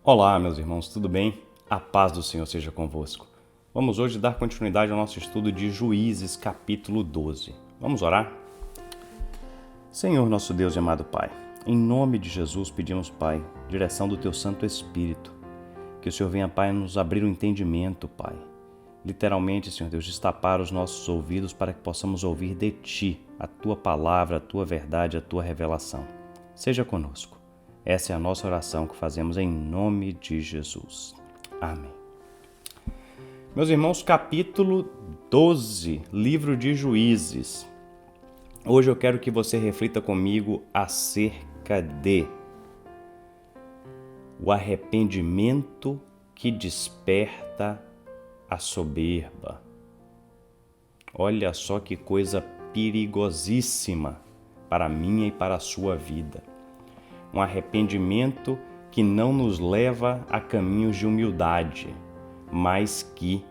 Olá, meus irmãos, tudo bem? A paz do Senhor seja convosco. Vamos hoje dar continuidade ao nosso estudo de Juízes, capítulo 12. Vamos orar? Senhor, nosso Deus e amado Pai, em nome de Jesus pedimos, Pai, direção do Teu Santo Espírito, que o Senhor venha, Pai, nos abrir o entendimento, Pai. Literalmente, Senhor Deus, destapar os nossos ouvidos para que possamos ouvir de Ti a Tua palavra, a Tua verdade, a Tua revelação. Seja conosco. Essa é a nossa oração que fazemos em nome de Jesus. Amém. Meus irmãos, capítulo 12, livro de Juízes. Hoje eu quero que você reflita comigo acerca de o arrependimento que desperta a soberba. Olha só que coisa perigosíssima para a minha e para a sua vida. Um arrependimento que não nos leva a caminhos de humildade, mas que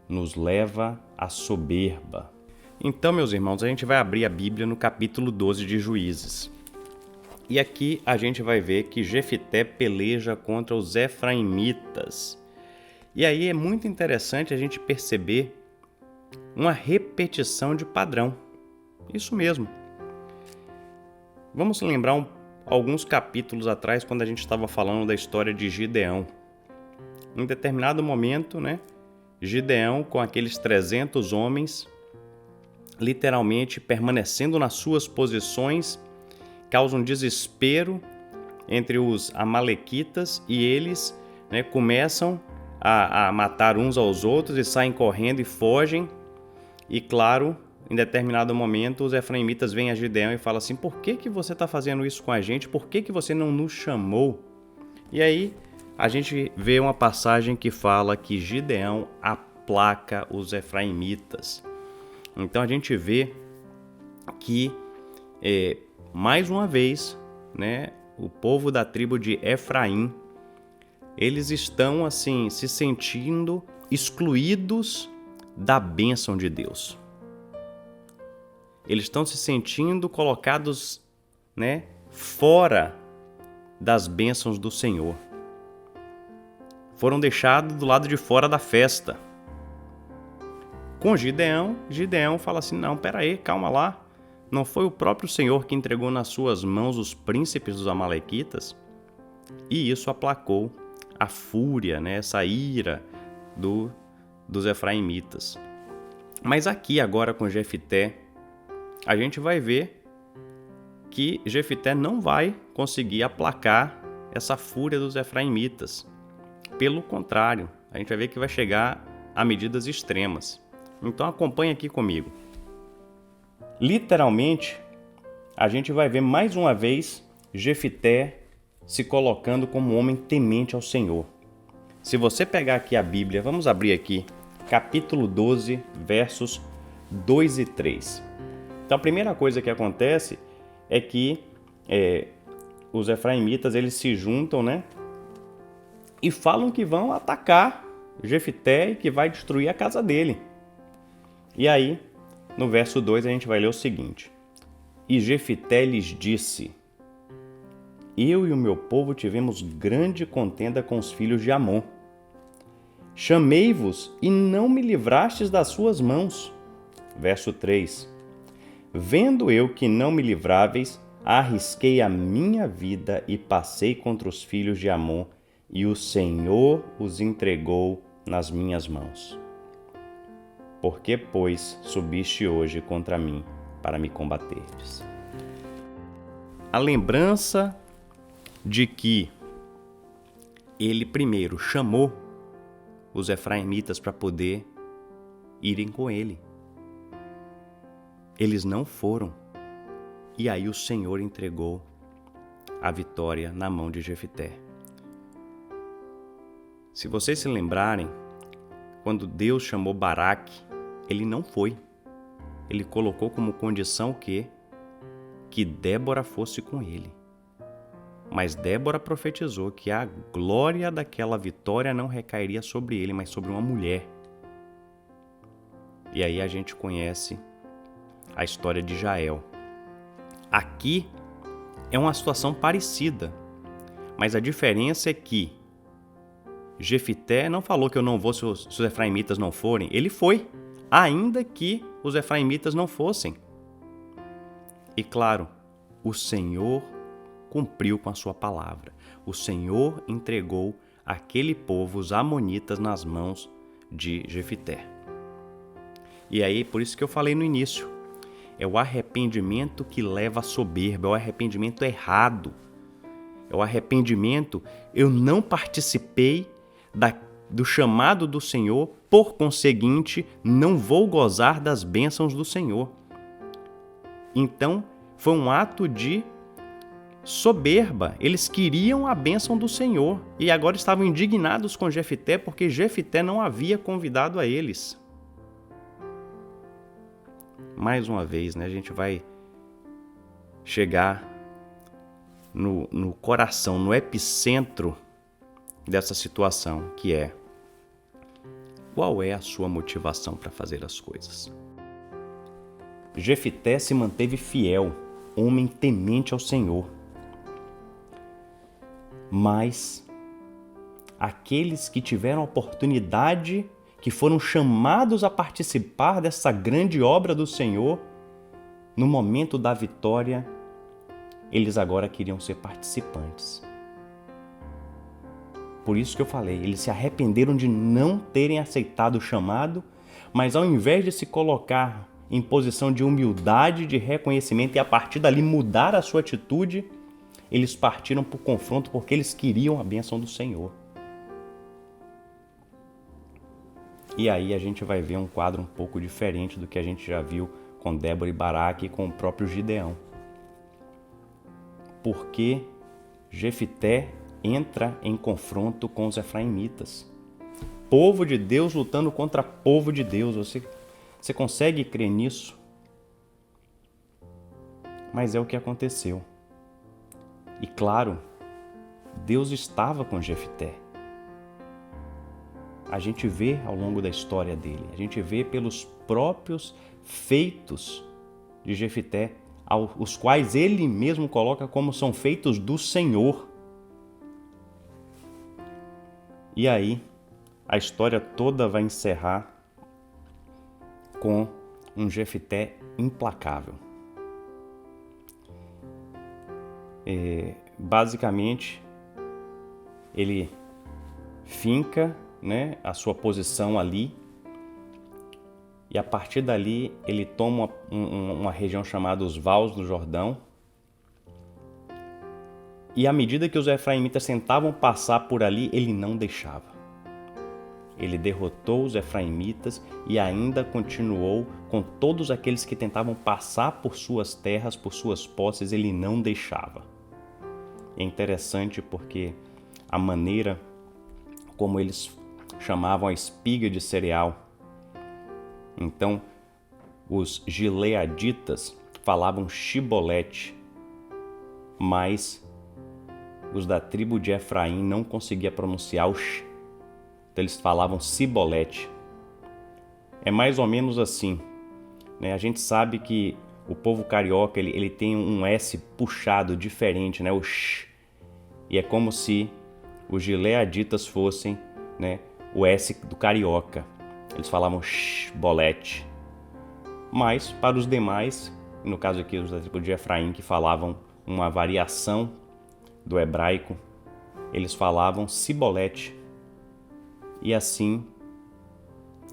nos leva à soberba. Então, meus irmãos, a gente vai abrir a Bíblia no capítulo 12 de Juízes. E aqui a gente vai ver que Jefité peleja contra os efraimitas. E aí é muito interessante a gente perceber uma repetição de padrão. Isso mesmo. Vamos lembrar alguns capítulos atrás, quando a gente estava falando da história de Gideão. Em determinado momento, Gideão, com aqueles 300 homens, literalmente permanecendo nas suas posições, causa um desespero entre os amalequitas e eles começam a matar uns aos outros e saem correndo e fogem. E claro, em determinado momento, os efraimitas vêm a Gideão e falam assim: por que você está fazendo isso com a gente? Por que você não nos chamou? E aí a gente vê uma passagem que fala que Gideão aplaca os efraimitas. Então a gente vê que, mais uma vez, o povo da tribo de Efraim, eles estão assim se sentindo excluídos da bênção de Deus. Eles estão se sentindo colocados, fora das bênçãos do Senhor. Foram deixados do lado de fora da festa. Com Gideão fala assim: não, peraí, calma lá. Não foi o próprio Senhor que entregou nas suas mãos os príncipes dos amalequitas? E isso aplacou a fúria, essa ira dos efraimitas. Mas aqui agora com Jefité, a gente vai ver que Jefité não vai conseguir aplacar essa fúria dos efraimitas. Pelo contrário, a gente vai ver que vai chegar a medidas extremas. Então acompanhe aqui comigo. Literalmente, a gente vai ver mais uma vez Jefité se colocando como um homem temente ao Senhor. Se você pegar aqui a Bíblia, vamos abrir aqui, capítulo 12, versos 2 e 3. Então a primeira coisa que acontece é que os efraimitas eles se juntam, e falam que vão atacar Jefité e que vai destruir a casa dele. E aí, no verso 2 a gente vai ler o seguinte: e Jefité lhes disse: eu e o meu povo tivemos grande contenda com os filhos de Amon. Chamei-vos e não me livrastes das suas mãos. Verso 3: vendo eu que não me livráveis, arrisquei a minha vida e passei contra os filhos de Amon, e o Senhor os entregou nas minhas mãos. Por que, pois, subiste hoje contra mim para me combateres? A lembrança de que ele primeiro chamou os efraimitas para poder irem com ele. Eles não foram. E aí o Senhor entregou a vitória na mão de Jefité. Se vocês se lembrarem, quando Deus chamou Baraque, ele não foi. Ele colocou como condição que Débora fosse com ele. Mas Débora profetizou que a glória daquela vitória não recairia sobre ele, mas sobre uma mulher. E aí a gente conhece a história de Jael. Aqui é uma situação parecida, mas a diferença é que Jefité não falou que eu não vou se os efraimitas não forem. Ele foi, ainda que os efraimitas não fossem. E claro, o Senhor cumpriu com a sua palavra. O Senhor entregou aquele povo, os amonitas, nas mãos de Jefité. E aí, por isso que eu falei no início, é o arrependimento que leva à soberba, é o arrependimento errado. É o arrependimento, eu não participei do chamado do Senhor, por conseguinte, não vou gozar das bênçãos do Senhor. Então, foi um ato de soberba. Eles queriam a bênção do Senhor e agora estavam indignados com Jefité porque Jefité não havia convidado a eles. Mais uma vez, a gente vai chegar no coração, no epicentro dessa situação, que é: qual é a sua motivação para fazer as coisas? Jefité se manteve fiel, homem temente ao Senhor. Mas aqueles que tiveram a oportunidade, que foram chamados a participar dessa grande obra do Senhor, no momento da vitória, eles agora queriam ser participantes. Por isso que eu falei, eles se arrependeram de não terem aceitado o chamado, mas ao invés de se colocar em posição de humildade, de reconhecimento e a partir dali mudar a sua atitude, eles partiram para o confronto porque eles queriam a bênção do Senhor. E aí a gente vai ver um quadro um pouco diferente do que a gente já viu com Débora e Baraque e com o próprio Gideão. Porque Jefité entra em confronto com os efraimitas. Povo de Deus lutando contra povo de Deus. Você consegue crer nisso? Mas é o que aconteceu. E claro, Deus estava com Jefité. A gente vê ao longo da história dele, a gente vê pelos próprios feitos de Jefité, os quais ele mesmo coloca como são feitos do Senhor. E aí, a história toda vai encerrar com um Jefité implacável. Basicamente, ele finca, a sua posição ali e a partir dali ele toma uma região chamada os Vales do Jordão. E à medida que os efraimitas tentavam passar por ali, ele não deixava. Ele derrotou os efraimitas e ainda continuou com todos aqueles que tentavam passar por suas terras, por suas posses, ele não deixava. É interessante porque a maneira como eles chamavam a espiga de cereal. Então, os gileaditas falavam shibolete, mas os da tribo de Efraim não conseguiam pronunciar o sh. Então eles falavam cibolete. É mais ou menos assim, A gente sabe que o povo carioca ele tem um S puxado diferente, o sh. E é como se os gileaditas fossem, o S do carioca. Eles falavam sh, bolete. Mas para os demais, no caso aqui os da tribo de Efraim, que falavam uma variação do hebraico, eles falavam cibolete. E assim,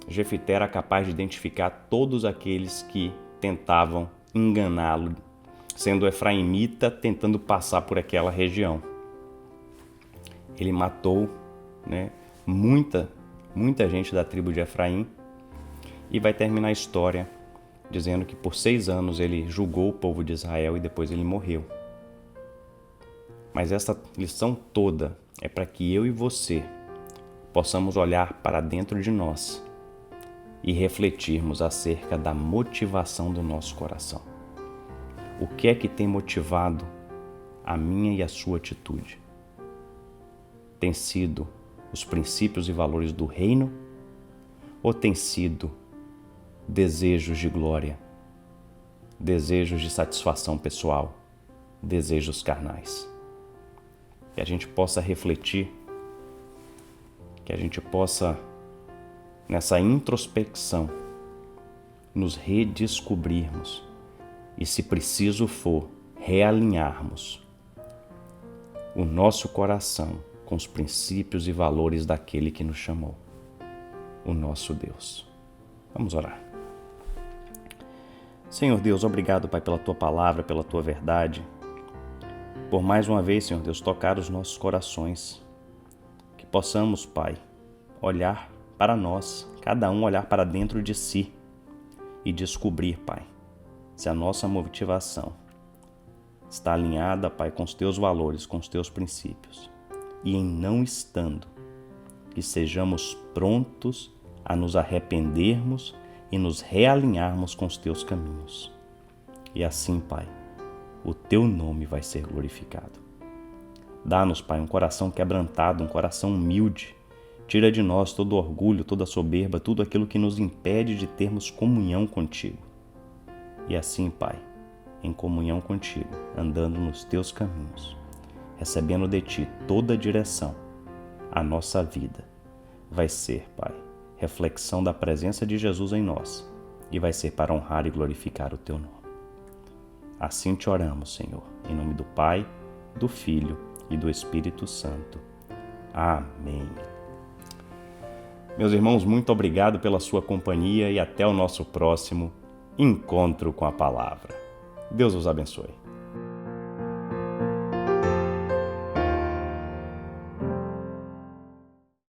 Jefité era capaz de identificar todos aqueles que tentavam enganá-lo, sendo efraimita tentando passar por aquela região. Ele matou, muita gente da tribo de Efraim e vai terminar a história dizendo que por 6 anos ele julgou o povo de Israel e depois ele morreu. Mas essa lição toda é para que eu e você possamos olhar para dentro de nós e refletirmos acerca da motivação do nosso coração. O que é que tem motivado a minha e a sua atitude? Tem sido os princípios e valores do reino ou tem sido desejos de glória, desejos de satisfação pessoal, desejos carnais? Que a gente possa refletir que a gente possa, nessa introspecção, nos redescobrirmos e, se preciso for, realinharmos o nosso coração com os princípios e valores daquele que nos chamou, o nosso Deus. Vamos orar. Senhor Deus, obrigado, Pai, pela Tua palavra, pela Tua verdade, por mais uma vez, Senhor Deus, tocar os nossos corações, que possamos, Pai, olhar para nós, cada um olhar para dentro de si e descobrir, Pai, se a nossa motivação está alinhada, Pai, com os Teus valores, com os Teus princípios. E em não estando, que sejamos prontos a nos arrependermos e nos realinharmos com os Teus caminhos. E assim, Pai, o Teu nome vai ser glorificado. Dá-nos, Pai, um coração quebrantado, um coração humilde. Tira de nós todo orgulho, toda soberba, tudo aquilo que nos impede de termos comunhão contigo. E assim, Pai, em comunhão contigo, andando nos Teus caminhos, recebendo de Ti toda a direção, a nossa vida vai ser, Pai, reflexão da presença de Jesus em nós e vai ser para honrar e glorificar o Teu nome. Assim te oramos, Senhor, em nome do Pai, do Filho e do Espírito Santo. Amém. Meus irmãos, muito obrigado pela sua companhia e até o nosso próximo encontro com a palavra. Deus os abençoe.